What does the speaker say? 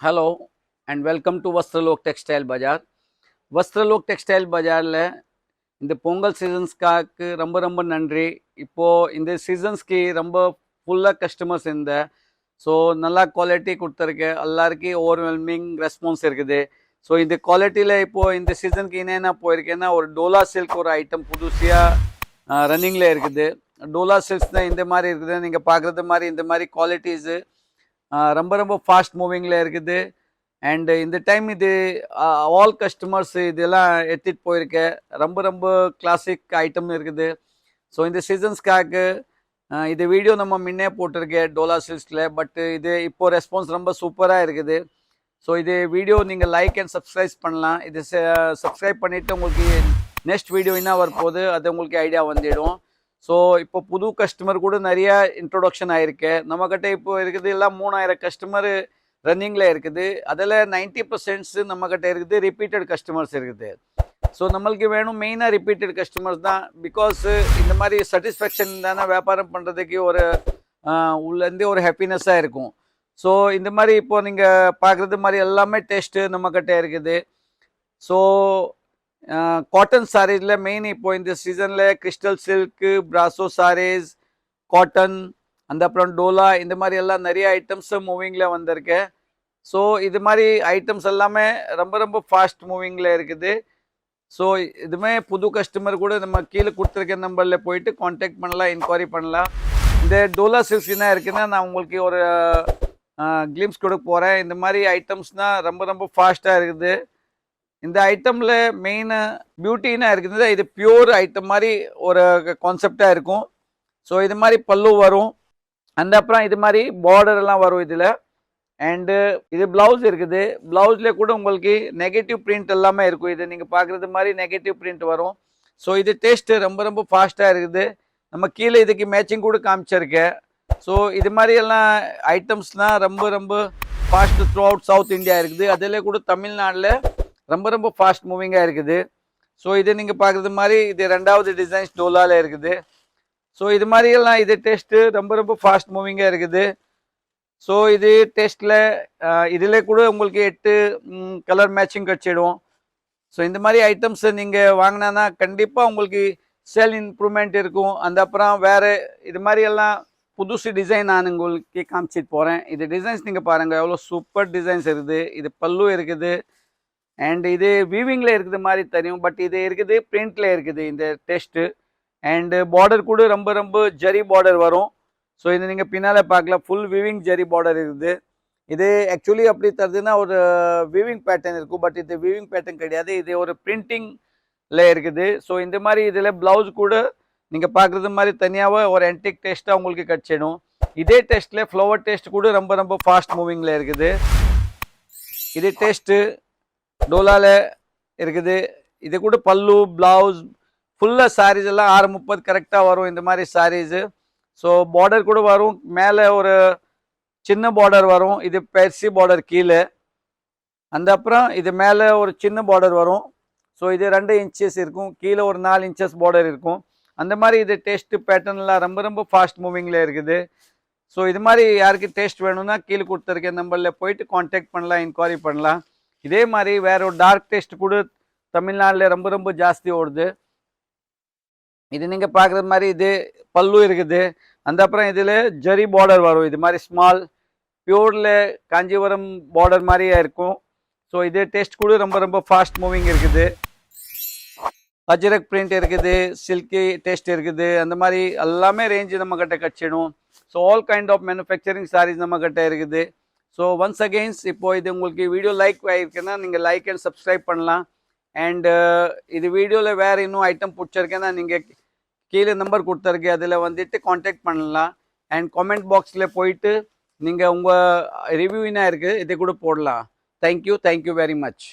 Hello and welcome to Vastralok textile Bazaar Vastralok textile பஜாரில் இந்த பொங்கல் சீசன்ஸ்க்காக ரொம்ப ரொம்ப நன்றி. இப்போது இந்த சீசன்ஸ்க்கு ரொம்ப ஃபுல்லாக கஸ்டமர்ஸ் இந்த ஸோ நல்லா குவாலிட்டி கொடுத்துருக்கு. எல்லாருக்கும் ஓவர்வெல்மிங் ரெஸ்பான்ஸ் இருக்குது. ஸோ இந்த குவாலிட்டியில் இப்போது இந்த சீசனுக்கு என்னென்ன போயிருக்கேன்னா ஒரு டோலா சில்க் ஒரு ஐட்டம் புதுசியாக ரன்னிங்கில் இருக்குது. டோலா சில்க்ஸ் தான் இந்த மாதிரி இருக்குது. நீங்கள் பார்க்குறது மாதிரி இந்த மாதிரி குவாலிட்டிஸு ரொம்ப ரொம்ப ஃபாஸ்ட் மூவிங்கில் இருக்குது. அண்டு இந்த டைம் இது ஆல் கஸ்டமர்ஸ் இதெல்லாம் எடுத்துகிட்டு போயிருக்கேன். ரொம்ப ரொம்ப கிளாசிக் ஐட்டம் இருக்குது. ஸோ இந்த சீசன்ஸ்க்காக இது வீடியோ நம்ம முன்னே போட்டிருக்கேன் டோலா சில்க்ஸில். பட் இது இப்போது ரெஸ்பான்ஸ் ரொம்ப சூப்பராக இருக்குது. ஸோ இது வீடியோ நீங்கள் லைக் அண்ட் சப்ஸ்கிரைப் பண்ணலாம். இது சப்ஸ்கிரைப் பண்ணிவிட்டு உங்களுக்கு நெக்ஸ்ட் வீடியோ என்ன வரப்போகுது அது உங்களுக்கு ஐடியா வந்துடும். ஸோ இப்போ புது கஸ்டமர் கூட நிறையா இன்ட்ரொடக்ஷன் ஆகிருக்கு. நம்மக்கிட்ட இப்போ இருக்குது எல்லாம் 3000 கஸ்டமர் ரன்னிங்கில் இருக்குது. அதில் 90% நம்மக்கிட்ட இருக்குது ரிப்பீட்டட் கஸ்டமர்ஸ் இருக்குது. ஸோ நம்மளுக்கு வேணும் மெயினாக ரிப்பீட்டட் கஸ்டமர்ஸ் தான். பிகாஸ் இந்த மாதிரி சாட்டிஸ்ஃபேக்ஷன் தானே வியாபாரம் பண்ணுறதுக்கு ஒரு உள்ளேருந்தே ஒரு ஹாப்பினஸ்ஸாக இருக்கும். ஸோ இந்த மாதிரி இப்போது நீங்கள் பார்க்குறது மாதிரி எல்லாமே டேஸ்ட்டு நம்மக்கிட்ட இருக்குது. ஸோ காட்டன் சாரீஸில் மெயின் இப்போ இந்த சீசனில் crystal silk, brasso sarees, cotton, அந்த அப்புறம் டோலா, இந்த மாதிரி எல்லாம் நிறைய ஐட்டம்ஸ் மூவிங்கில் வந்திருக்கு. ஸோ இது மாதிரி ஐட்டம்ஸ் எல்லாமே ரொம்ப ரொம்ப ஃபாஸ்ட் மூவிங்கில் இருக்குது. ஸோ இதுவுமே புது கஸ்டமர் கூட நம்ம கீழே கொடுத்துருக்க நம்பரில் போயிட்டு கான்டாக்ட் பண்ணலாம், என்கொயரி பண்ணலாம். இந்த டோலா சில்க்ஸ் என்ன இருக்குன்னா நான் உங்களுக்கு ஒரு கிளிம்ஸ் கொடுக்க போகிறேன். இந்த மாதிரி ஐட்டம்ஸ்னால் ரொம்ப ரொம்ப ஃபாஸ்ட்டாக இருக்குது. இந்த ஐட்டமில் மெயின் பியூட்டின்னா இருக்குது, இது பியூர் ஐட்டம் மாதிரி ஒரு கான்செப்டாக இருக்கும். ஸோ இது மாதிரி பல்லு வரும். அந்த அப்புறம் இது மாதிரி பார்டர் எல்லாம் வரும் இதில். அண்டு இது ப்ளவுஸ் இருக்குது. ப்ளவுஸில் கூட உங்களுக்கு நெகட்டிவ் பிரிண்ட் எல்லாமே இருக்கும். இது நீங்கள் பார்க்குறது மாதிரி நெகட்டிவ் பிரிண்ட் வரும். ஸோ இது டேஸ்ட்டு ரொம்ப ரொம்ப ஃபாஸ்ட்டாக இருக்குது. நம்ம கீழே இதுக்கு மேட்சிங் கூட காமிச்சிருக்கேன். ஸோ இது மாதிரி எல்லாம் ஐட்டம்ஸ்னால் ரொம்ப ரொம்ப fast through out south India இருக்குது. அதில் கூட தமிழ்நாட்டில் ரொம்ப ரொம்ப ஃபாஸ்ட் மூவிங்காக இருக்குது. ஸோ இது நீங்கள் பார்க்குறது மாதிரி இது ரெண்டாவது டிசைன்ஸ் டோலாவில் இருக்குது. ஸோ இது மாதிரியெல்லாம் இது டெஸ்ட்டு ரொம்ப ரொம்ப ஃபாஸ்ட் மூவிங்காக இருக்குது. ஸோ இது டெஸ்ட்டில் இதில் கூட உங்களுக்கு 8 கலர் மேட்சிங் கிடச்சிடும். ஸோ இந்த மாதிரி ஐட்டம்ஸை நீங்கள் வாங்கினா கண்டிப்பாக உங்களுக்கு சேல் இம்ப்ரூவ்மெண்ட் இருக்கும். அந்த அப்புறம் வேறு இது மாதிரியெல்லாம் புதுசு டிசைன் நான் உங்களுக்கு காமிச்சிட்டு போகிறேன். இது டிசைன்ஸ் நீங்கள் பாருங்கள் எவ்வளோ சூப்பர் டிசைன்ஸ் இருக்குது. இது பல்லு இருக்குது. அண்ட் இது வீவிங்கில் இருக்குது மாதிரி தெரியும். பட் இது இருக்குது பிரிண்டில் இருக்குது இந்த டெஸ்ட்டு. அண்டு பார்டர் கூட ரொம்ப ரொம்ப ஜரி பார்டர் வரும். ஸோ இது நீங்கள் பின்னால் பார்க்கலாம் ஃபுல் வீவிங் ஜரி பார்டர் இருக்குது. இது ஆக்சுவலி அப்படி தருதுன்னா ஒரு வீவிங் பேட்டர்ன் இருக்கும். பட் இது வீவிங் பேட்டர்ன் கிடையாது, இது ஒரு பிரிண்டிங்கில் இருக்குது. ஸோ இந்த மாதிரி இதில் ப்ளவுஸ் கூட நீங்கள் பார்க்குறது மாதிரி தனியாகவே ஒரு ஆன்டிக் டெஸ்ட்டாக உங்களுக்கு கிடச்சிடும். இதே டெஸ்ட்டில் ஃப்ளவர் டெஸ்ட் கூட ரொம்ப ரொம்ப ஃபாஸ்ட் மூவிங்கில் இருக்குது. இது டெஸ்ட்டு டோலாவில் இருக்குது. இது கூட பல்லு, ப்ளவுஸ், ஃபுல்லாக சாரீஸ் எல்லாம் 6:30 கரெக்டாக வரும் இந்த மாதிரி சாரீஸு. ஸோ பார்டர் கூட வரும். மேலே ஒரு சின்ன பார்டர் வரும். இது பெர்சி பார்டர் கீழே. அந்த அப்புறம் இது மேலே ஒரு சின்ன பார்டர் வரும். ஸோ இது 2 இன்ச்சஸ் இருக்கும். கீழே ஒரு 4 இன்ச்சஸ் பார்டர் இருக்கும். அந்த மாதிரி இது டேஸ்ட்டு பேட்டர்ன்லாம் ரொம்ப ரொம்ப ஃபாஸ்ட் மூவிங்கில் இருக்குது. ஸோ இது மாதிரி யாருக்கு டேஸ்ட் வேணும்னா கீழே கொடுத்துருக்க நம்பரில் போயிட்டு கான்டாக்ட் பண்ணலாம், என்கொயரி பண்ணலாம். இதே மாதிரி வேற ஒரு டார்க் டெஸ்ட் கூட தமிழ்நாட்டில் ரொம்ப ரொம்ப ஜாஸ்தி ஓடுது. இது நீங்கள் பார்க்குறது மாதிரி இது பல்லு இருக்குது. அந்த அப்புறம் இதில் ஜரி பார்டர் வரும். இது மாதிரி ஸ்மால் பியூரில் காஞ்சிபுரம் பார்டர் மாதிரியே இருக்கும். ஸோ இது டெஸ்ட் கூட ரொம்ப ரொம்ப ஃபாஸ்ட் மூவிங் இருக்குது. அஜ்ரக் பிரிண்ட் இருக்குது, சில்கி டெஸ்ட் இருக்குது. அந்த மாதிரி எல்லாமே ரேஞ்சு நம்மக்கிட்ட கிடச்சிடும். So all kind of manufacturing saris நம்மக்கிட்ட இருக்குது. ஸோ ஒன்ஸ் அகெயின்ஸ் இப்போ இது உங்களுக்கு வீடியோ லைக் ஆகிருக்குன்னா நீங்கள் லைக் அண்ட் சப்ஸ்கிரைப் பண்ணலாம். அண்டு இது வீடியோவில் வேறு இன்னும் ஐட்டம் பிடிச்சிருக்கேன்னா நீங்கள் கீழே நம்பர் கொடுத்துருக்கு, அதில் வந்துட்டு கான்டாக்ட் பண்ணலாம். அண்ட் காமெண்ட் பாக்ஸில் போயிட்டு நீங்கள் உங்கள் ரிவ்யூ என்ன இருக்குது இதை கூட போடலாம். Thank you very much.